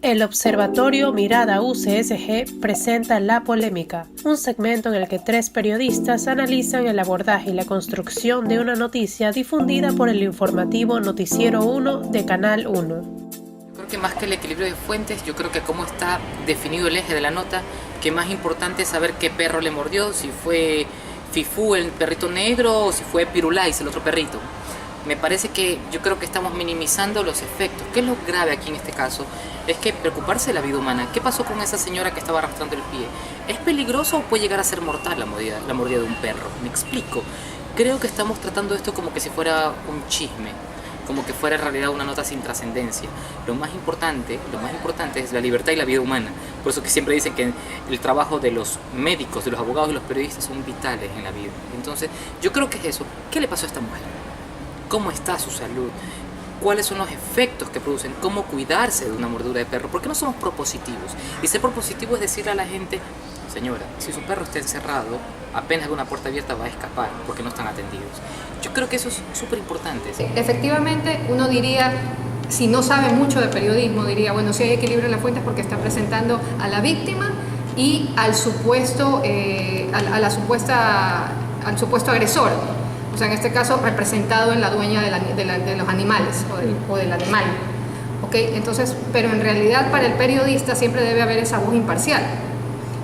El Observatorio Mirada UCSG presenta La Polémica, un segmento en el que 3 periodistas analizan el abordaje y la construcción de una noticia difundida por el informativo Noticiero 1 de Canal 1. Creo que más que el equilibrio de fuentes, yo creo que cómo está definido el eje de la nota, que más importante es saber qué perro le mordió, si fue Fifú, el perrito negro, o si fue Pirulais, el otro perrito. Me parece que yo creo que estamos minimizando los efectos. ¿Qué es lo grave aquí en este caso? Es que preocuparse de la vida humana. ¿Qué pasó con esa señora que estaba arrastrando el pie? ¿Es peligroso o puede llegar a ser mortal la mordida de un perro? Me explico. Creo que estamos tratando esto como que si fuera un chisme, como que fuera en realidad una nota sin trascendencia. Lo más importante es la libertad y la vida humana. Por eso que siempre dicen que el trabajo de los médicos, de los abogados y los periodistas son vitales en la vida. Entonces, yo creo que es eso. ¿Qué le pasó a esta mujer? ¿Cómo está su salud? ¿Cuáles son los efectos que producen? ¿Cómo cuidarse de una mordedura de perro? ¿Por qué no somos propositivos? Y ser propositivo es decirle a la gente: señora, si su perro está encerrado, apenas ve una puerta abierta va a escapar porque no están atendidos. Yo creo que eso es súper importante. ¿Sí? Efectivamente, uno diría, si no sabe mucho de periodismo, diría, bueno, si hay equilibrio en las fuentes porque está presentando a la víctima y al supuesto agresor. O sea, en este caso representado en la dueña de los animales o del animal. ¿Okay? Entonces, pero en realidad para el periodista siempre debe haber esa voz imparcial.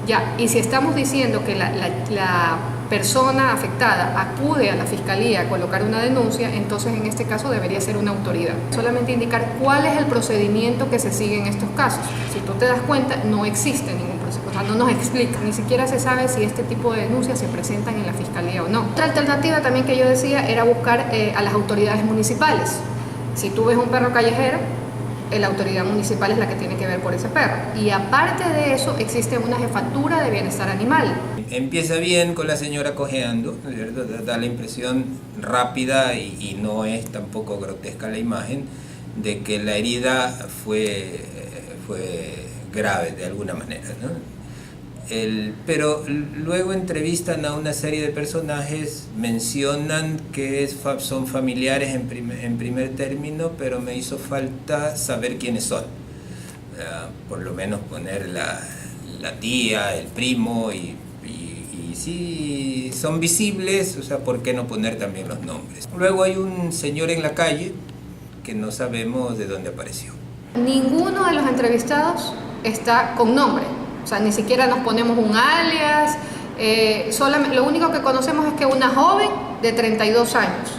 Ya, y si estamos diciendo que la persona afectada acude a la fiscalía a colocar una denuncia, entonces en este caso debería ser una autoridad. Solamente indicar cuál es el procedimiento que se sigue en estos casos. Si tú te das cuenta, no existe ningún proceso, o sea, no nos explica, ni siquiera se sabe si este tipo de denuncias se presentan en la fiscalía o no. Otra alternativa también que yo decía era buscar a las autoridades municipales. Si tú ves un perro callejero, la autoridad municipal es la que tiene que ver por ese perro. Y aparte de eso, existe una jefatura de bienestar animal. Empieza bien con la señora cojeando, ¿no es cierto? Da la impresión rápida y no es tampoco grotesca la imagen de que la herida fue grave de alguna manera, ¿no? Pero luego entrevistan a una serie de personajes, mencionan que son familiares en primer término, pero me hizo falta saber quiénes son. Por lo menos poner la tía, el primo y si son visibles, o sea, ¿por qué no poner también los nombres? Luego hay un señor en la calle que no sabemos de dónde apareció. Ninguno de los entrevistados está con nombre. O sea, ni siquiera nos ponemos un alias, lo único que conocemos es que una joven de 32 años,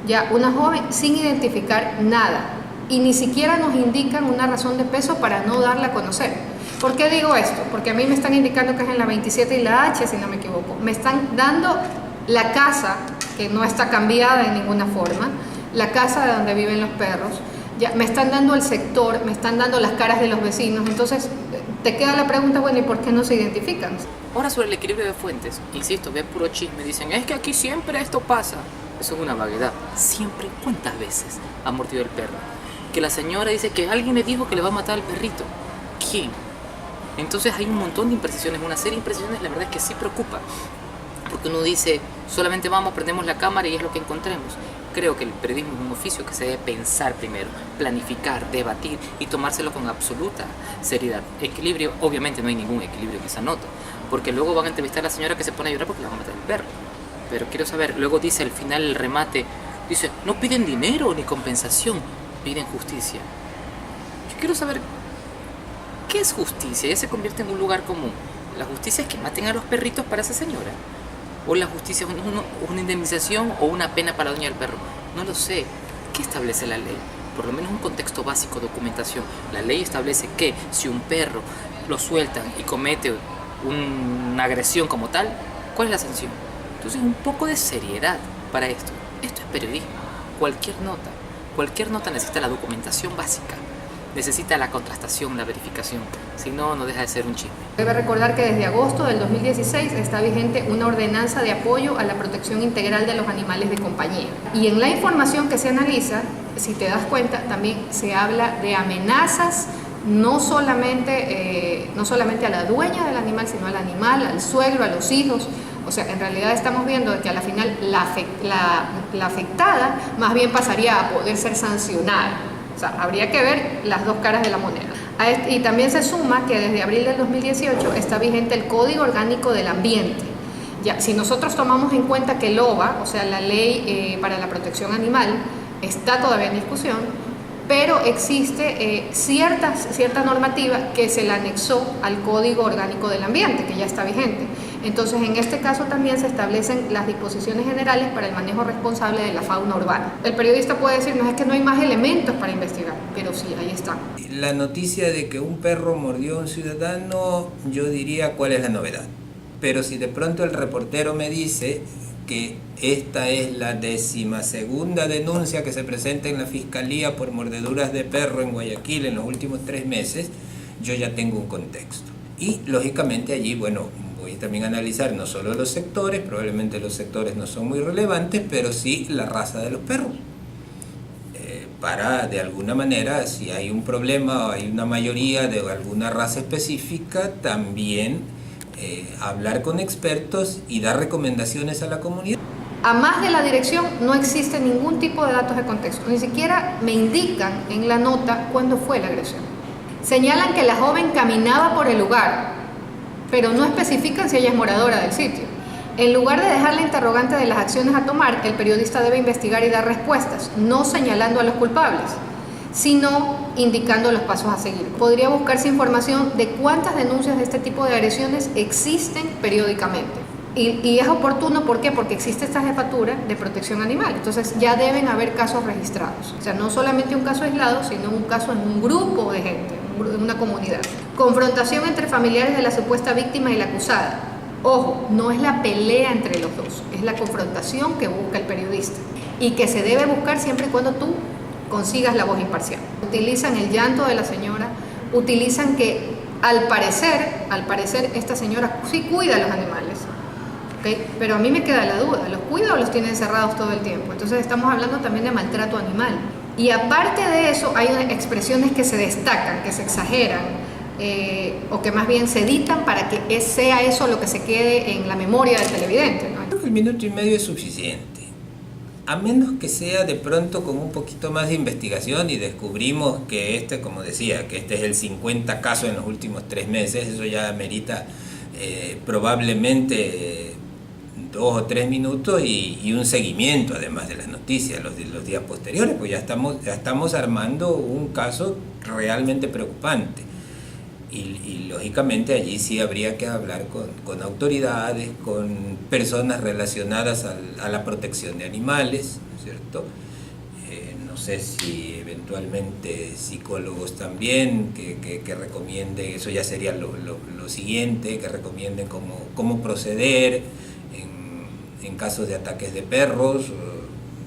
ya una joven sin identificar nada, y ni siquiera nos indican una razón de peso para no darla a conocer. ¿Por qué digo esto? Porque a mí me están indicando que es en la 27 y la H, si no me equivoco. Me están dando la casa, que no está cambiada de ninguna forma, la casa de donde viven los perros, ya me están dando el sector, me están dando las caras de los vecinos. Entonces te queda la pregunta, bueno, ¿y por qué no se identifican? Ahora, sobre el equilibrio de fuentes, insisto, ve puro chisme, dicen, es que aquí siempre esto pasa. Eso es una vaguedad. Siempre, ¿cuántas veces ha mordido el perro? Que la señora dice que alguien le dijo que le va a matar al perrito. ¿Quién? Entonces hay un montón de imprecisiones, una serie de imprecisiones, la verdad es que sí preocupa. Porque uno dice, solamente vamos, prendemos la cámara y es lo que encontremos. Creo que el periodismo es un oficio que se debe pensar primero, planificar, debatir y tomárselo con absoluta seriedad. Equilibrio, obviamente no hay ningún equilibrio en esa nota, porque luego van a entrevistar a la señora que se pone a llorar porque le va a matar el perro. Pero quiero saber, luego dice al final el remate, dice, no piden dinero ni compensación, piden justicia. Yo quiero saber, ¿qué es justicia? Ya se convierte en un lugar común. La justicia es que maten a los perritos para esa señora. ¿O la justicia es una indemnización o una pena para la dueña del perro? No lo sé. ¿Qué establece la ley? Por lo menos un contexto básico, documentación. La ley establece que si un perro lo sueltan y comete una agresión como tal, ¿cuál es la sanción? Entonces, un poco de seriedad para esto. Esto es periodismo. Cualquier nota necesita la documentación básica. Necesita la contrastación, la verificación, si no, no deja de ser un chisme. Debe recordar que desde agosto del 2016 está vigente una ordenanza de apoyo a la protección integral de los animales de compañía. Y en la información que se analiza, si te das cuenta, también se habla de amenazas, no solamente a la dueña del animal, sino al animal, al suegro, a los hijos. O sea, en realidad estamos viendo que a la final la afectada más bien pasaría a poder ser sancionada. O sea, habría que ver las dos caras de la moneda. Y también se suma que desde abril del 2018 está vigente el Código Orgánico del Ambiente. Ya, si nosotros tomamos en cuenta que el OVA, o sea, la Ley para la Protección Animal, está todavía en discusión, pero existe cierta normativa que se la anexó al Código Orgánico del Ambiente, que ya está vigente. Entonces, en este caso también se establecen las disposiciones generales para el manejo responsable de la fauna urbana. El periodista puede decir, no es que no hay más elementos para investigar, pero sí, ahí están. La noticia de que un perro mordió a un ciudadano, yo diría cuál es la novedad. Pero si de pronto el reportero me dice que esta es la 12ª denuncia que se presenta en la Fiscalía por mordeduras de perro en Guayaquil en los últimos 3 meses, yo ya tengo un contexto. Y lógicamente allí, bueno, voy también a analizar no solo los sectores, probablemente los sectores no son muy relevantes, pero sí la raza de los perros. Para, de alguna manera, si hay un problema o hay una mayoría de alguna raza específica, también hablar con expertos y dar recomendaciones a la comunidad. A más de la dirección no existe ningún tipo de datos de contexto, ni siquiera me indican en la nota cuándo fue la agresión. Señalan que la joven caminaba por el lugar, pero no especifican si ella es moradora del sitio. En lugar de dejar la interrogante de las acciones a tomar, el periodista debe investigar y dar respuestas, no señalando a los culpables, sino indicando los pasos a seguir. Podría buscarse información de cuántas denuncias de este tipo de agresiones existen periódicamente. Y es oportuno, ¿por qué? Porque existe esta jefatura de protección animal, entonces ya deben haber casos registrados. O sea, no solamente un caso aislado, sino un caso en un grupo de gente, en una comunidad. Confrontación entre familiares de la supuesta víctima y la acusada. Ojo, no es la pelea entre los dos, es la confrontación que busca el periodista y que se debe buscar siempre y cuando tú consigas la voz imparcial. Utilizan el llanto de la señora, utilizan que al parecer esta señora sí cuida a los animales, ¿okay? Pero a mí me queda la duda, ¿los cuida o los tiene encerrados todo el tiempo? Entonces estamos hablando también de maltrato animal. Y aparte de eso hay expresiones que se destacan, que se exageran, o que más bien se editan para que sea eso lo que se quede en la memoria del televidente, ¿no? Creo que el 1,5 minutos es suficiente. A menos que sea de pronto con un poquito más de investigación y descubrimos que como decía, que este es el 50 caso en los últimos 3 meses, eso ya amerita probablemente 2 o 3 minutos y un seguimiento además de las noticias los días posteriores, pues ya estamos armando un caso realmente preocupante. Y lógicamente allí sí habría que hablar con autoridades, con personas relacionadas a la protección de animales, ¿no es cierto? No sé si eventualmente psicólogos también, que recomienden, eso ya sería lo siguiente, que recomienden cómo proceder en casos de ataques de perros.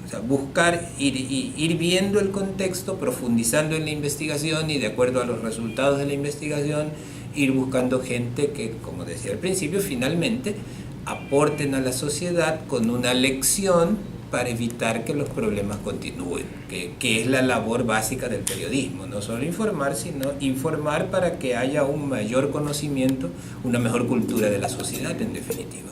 O sea, buscar, ir viendo el contexto, profundizando en la investigación y de acuerdo a los resultados de la investigación, ir buscando gente que, como decía al principio, finalmente aporten a la sociedad con una lección para evitar que los problemas continúen, que es la labor básica del periodismo, no solo informar, sino informar para que haya un mayor conocimiento, una mejor cultura de la sociedad en definitiva.